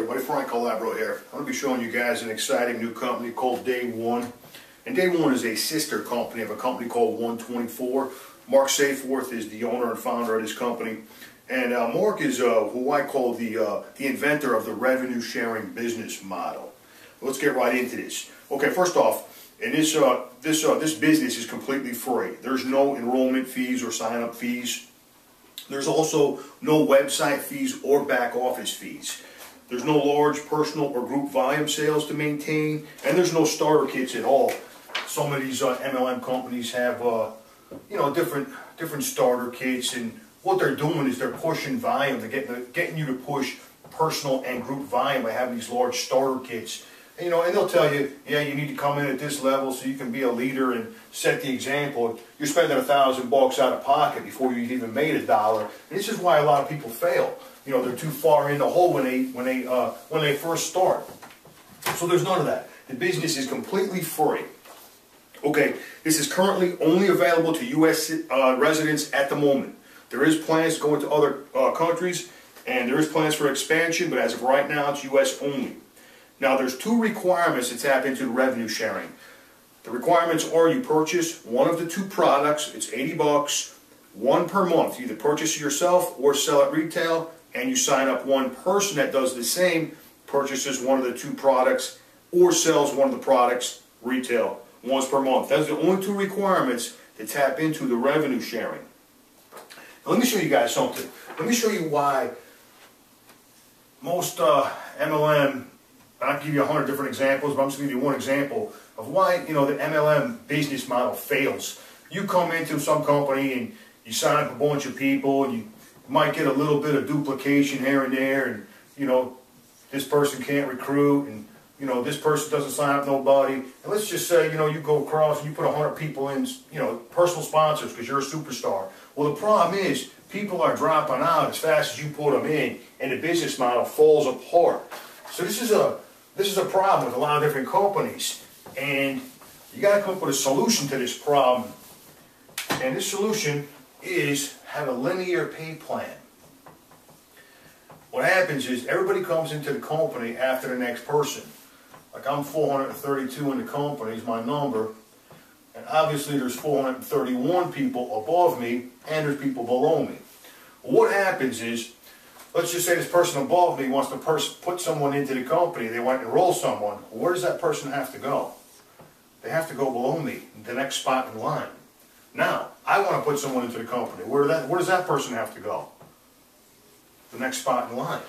everybody, Frank Calabro here. I'm going to be showing you guys an exciting new company called Day One. And Day One is a sister company of a company called 124. Mark Seyforth is the owner and founder of this company. And Mark is who I call the inventor of the revenue sharing business model. Let's get right into this. Okay, first off, in this business is completely free. There's no enrollment fees or sign-up fees. There's also no website fees or back office fees. There's no large personal or group volume sales to maintain, and there's no starter kits at all. Some of these MLM companies have different starter kits, and what they're doing is they're pushing volume. They're getting you to push personal and group volume by having these large starter kits. And they'll tell you, yeah, you need to come in at this level so you can be a leader and set the example. You're spending $1,000 out of pocket before you've even made $1. And this is why a lot of people fail. They're too far in the hole when they first start. So there's none of that. The business is completely free. Okay, this is currently only available to U.S. Residents at the moment. There is plans to go into other countries, and there is plans for expansion, but as of right now, it's U.S. only. Now, there's two requirements to tap into revenue sharing. The requirements are you purchase one of the two products. It's $80, one per month. You either purchase it yourself or sell at retail, and you sign up one person that does the same, purchases one of the two products, or sells one of the products retail once per month. Those are the only two requirements to tap into the revenue sharing. Now, let me show you guys something. Let me show you why most MLM, I'll give you 100 different examples, but I'm just going to give you one example of why the MLM business model fails. You come into some company and you sign up a bunch of people, and you might get a little bit of duplication here and there, and this person can't recruit, and this person doesn't sign up nobody. And let's just say you go across and you put 100 people in, personal sponsors because you're a superstar. Well, the problem is people are dropping out as fast as you put them in, and the business model falls apart. So this is a problem with a lot of different companies, and you got to come up with a solution to this problem. And this solution is have a linear pay plan. What happens is everybody comes into the company after the next person. Like I'm 432 in the company is my number, and obviously there's 431 people above me, and there's people below me. Well, what happens is, let's just say this person above me wants to put someone into the company. They want to enroll someone. Well, where does that person have to go? They have to go below me, the next spot in line. Now, I want to put someone into the company. Where does that person have to go? The next spot in line.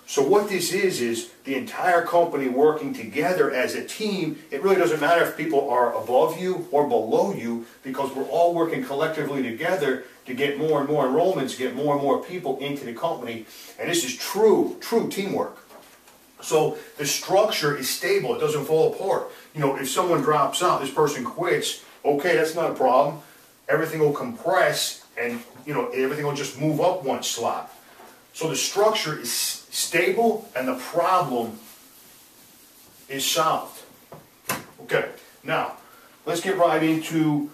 So what this is the entire company working together as a team. It really doesn't matter if people are above you or below you, because we're all working collectively together to get more and more enrollments, get more and more people into the company. And this is true teamwork. So the structure is stable. It doesn't fall apart. If someone drops out, this person quits, okay, that's not a problem. Everything will compress, and everything will just move up one slot. So the structure is stable, and the problem is solved. Okay, now let's get right into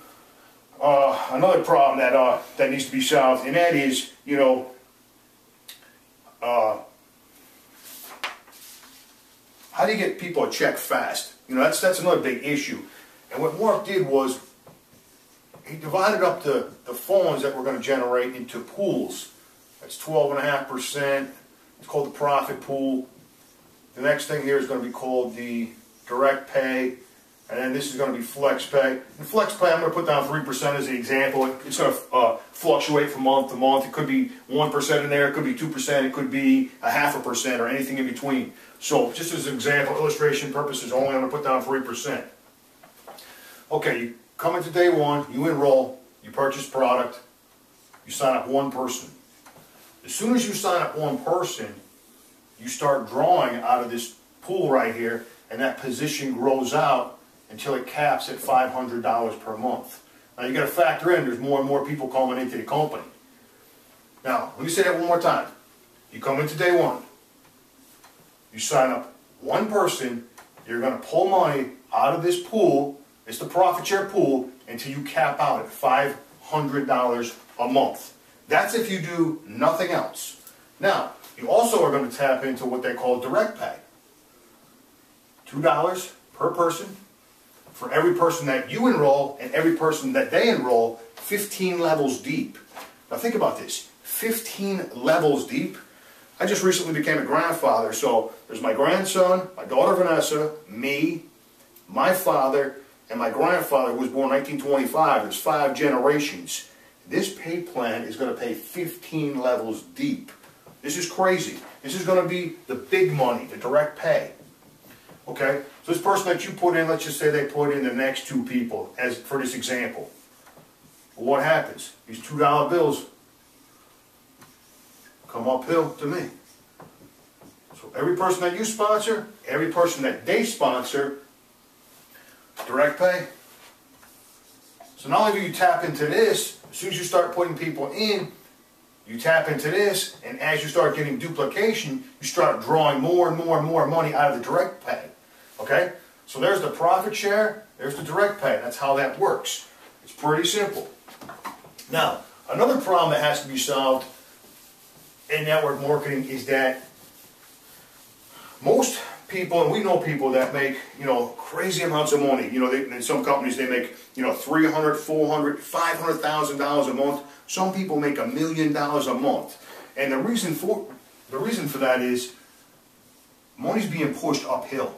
another problem that needs to be solved, and that is, how do you get people to check fast? That's another big issue. And what Mark did was he divided up the funds that we're going to generate into pools. That's 12.5%. It's called the profit pool. The next thing here is going to be called the direct pay. And then this is going to be flex pay. And flex pay, I'm going to put down 3% as the example. It's going to fluctuate from month to month. It could be 1% in there. It could be 2%. It could be 0.5% or anything in between. So just as an example, illustration purposes only, I'm going to put down 3%. Okay, you come into Day One, you enroll, you purchase product, you sign up one person. As soon as you sign up one person, you start drawing out of this pool right here, and that position grows out until it caps at $500 per month. Now you got to factor in there's more and more people coming into the company. Now, let me say that one more time. You come into Day One, you sign up one person, you're going to pull money out of this pool, it's the profit share pool, until you cap out at $500 a month. That's if you do nothing else. Now, You also are going to tap into what they call direct pay. $2 per person for every person that you enroll and every person that they enroll, 15 levels deep. Now think about this, 15 levels deep. I just recently became a grandfather, so there's my grandson, my daughter Vanessa, me, my father, and my grandfather who was born in 1925. There's 5 generations. This pay plan is going to pay 15 levels deep. This is crazy. This is going to be the big money, the direct pay. Okay? So this person that you put in, let's just say they put in the next 2 people, as for this example. Well, what happens? These $2 bills come uphill to me. So every person that you sponsor, every person that they sponsor, direct pay. So not only do you tap into this, as soon as you start putting people in, you tap into this, and as you start getting duplication, you start drawing more and more and more money out of the direct pay. Okay? So there's the profit share, there's the direct pay. That's how that works. It's pretty simple. Now, another problem that has to be solved in network marketing is that most people, and we know people that make, crazy amounts of money. In some companies they make, $300,000, $400,000, $500,000 a month. Some people make $1 million a month. And the reason for that is money's being pushed uphill.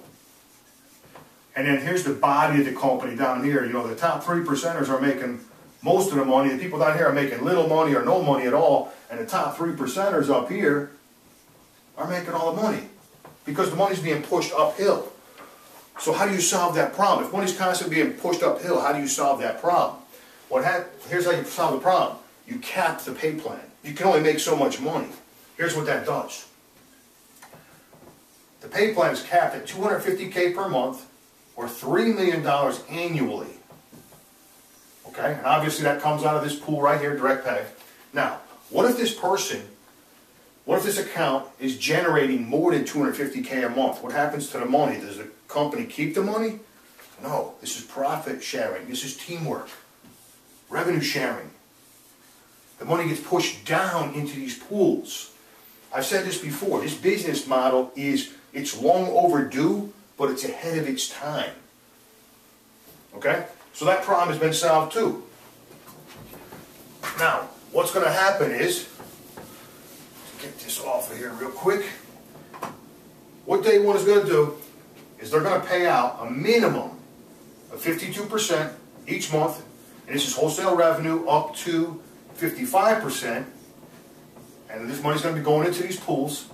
And then here's the body of the company down here. The top 3%ers are making most of the money. The people down here are making little money or no money at all. And the top 3%ers up here are making all the money, because the money's being pushed uphill. So how do you solve that problem? If money's constantly being pushed uphill, how do you solve that problem? Here's how you solve the problem. You cap the pay plan. You can only make so much money. Here's what that does. The pay plan is capped at $250K per month or $3 million annually. Okay? And obviously that comes out of this pool right here, direct pay. Now, what if this account is generating more than $250K a month? What happens to the money? Does the company keep the money? No. This is profit sharing. This is teamwork. Revenue sharing. The money gets pushed down into these pools. I've said this before. This business model it's long overdue, but it's ahead of its time. Okay? So that problem has been solved too. Now, what's going to happen is, get this off of here real quick. What Day One is going to do is they're going to pay out a minimum of 52% each month, and this is wholesale revenue up to 55%, and this money's going to be going into these pools.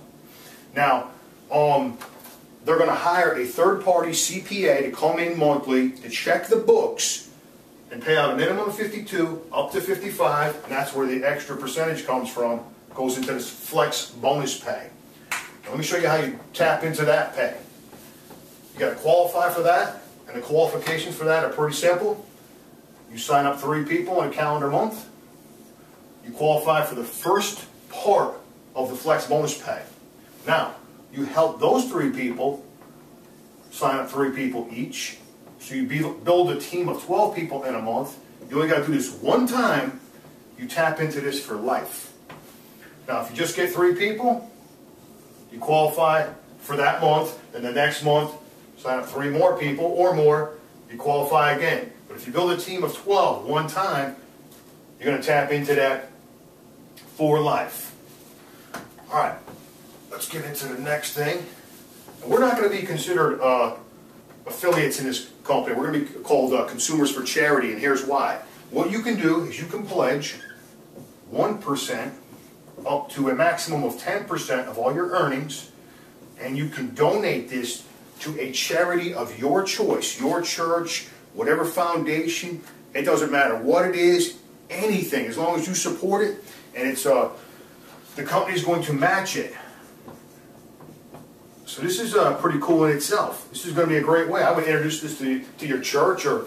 Now, they're going to hire a third-party CPA to come in monthly to check the books and pay out a minimum of 52 up to 55, and that's where the extra percentage comes from. Goes into this flex bonus pay. Now, let me show you how you tap into that pay. You got to qualify for that, and the qualifications for that are pretty simple. You sign up 3 people in a calendar month. You qualify for the first part of the flex bonus pay. Now, you help those 3 people sign up 3 people each. So you build a team of 12 people in a month. You only got to do this one time. You tap into this for life. Now, if you just get 3 people, you qualify for that month, and the next month, sign up 3 more people or more, you qualify again. But if you build a team of 12 one time, you're going to tap into that for life. All right, let's get into the next thing. And we're not going to be considered affiliates in this company. We're going to be called Consumers for Charity, and here's why. What you can do is you can pledge 1% up to a maximum of 10% of all your earnings, and you can donate this to a charity of your choice, your church, whatever foundation. It doesn't matter what it is, anything, as long as you support it, and it's the company is going to match it. So this is pretty cool in itself. This is going to be a great way. I would introduce this to your church, or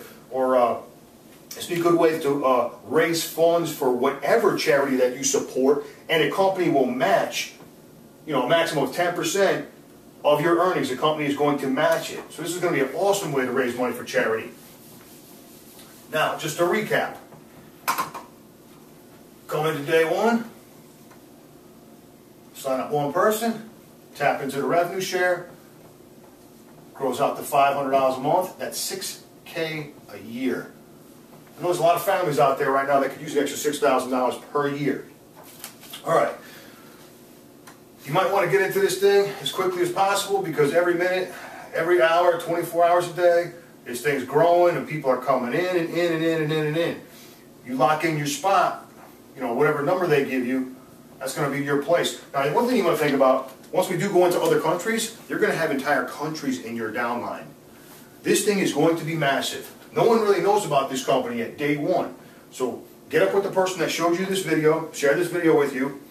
it's a good way to raise funds for whatever charity that you support, and a company will match, a maximum of 10% of your earnings. The company is going to match it. So this is going to be an awesome way to raise money for charity. Now, just to recap. Coming to Day One, Sign up one person, tap into the revenue share, grows out to $500 a month. That's $6K a year. I know there's a lot of families out there right now that could use the extra $6,000 per year. All right. You might want to get into this thing as quickly as possible because every minute, every hour, 24 hours a day, this thing's growing and people are coming in and in and in and in and in. You lock in your spot, you know, whatever number they give you, that's going to be your place. Now, one thing you want to think about, once we do go into other countries, you're going to have entire countries in your downline. This thing is going to be massive. No one really knows about this company at day one. So get up with the person that showed you this video, share this video with you,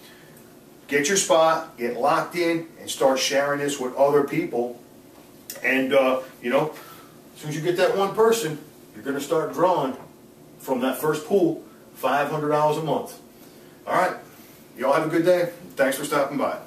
get your spot, get locked in, and start sharing this with other people. And, you know, as soon as you get that one person, you're going to start drawing from that first pool $500 a month. All right. Y'all have a good day. Thanks for stopping by.